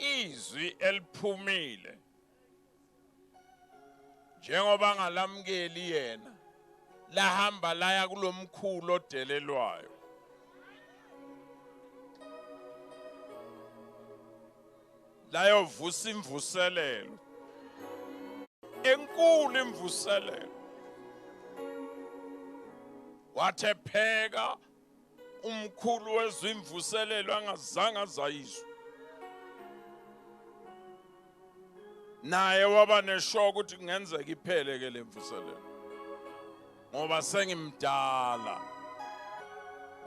izwi eliphumile njengoba ngalamkeli yena lahamba laya kulomkhulu odelelwayo layovusa imvuselelo enkulu imvuselelo wathe pheka umkhulu wezimvuselelo angazange azayizwa naye waba neshoko ukuthi kungenzeka iphele ke lemvuselelo ngoba sengimdala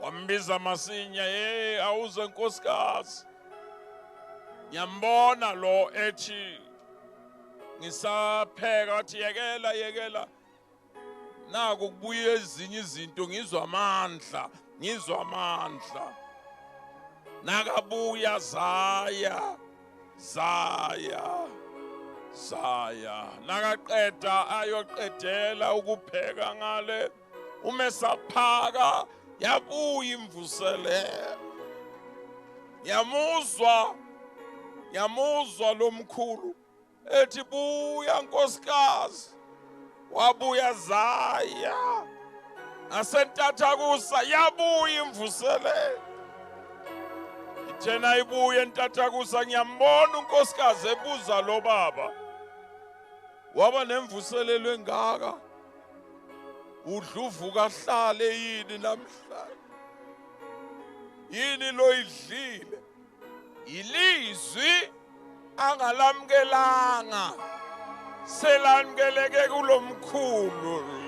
wambiza masinya awuze nkosikazi ngiyambona lo ethi ngisapheka wathi yekela naku kubuye ezinye izinto ngizwa amandla nakabuya zaya nakaqeda ayoqedela ukupheka ngale umesaphaka yabuya imvuselelo yamuzwa lomkhulu ethi buya nkosikazi wabuya zaya ngasentathakusa yabuya imvuselelo ithena ibuye entathakusa ngiyambona unkosikazi ebuza lo baba waba nemvuselelo engaka udluvuka hlale yini namhlanje yini lo idlile ilizwi angalamkelanga selamkeleke kulomkhulu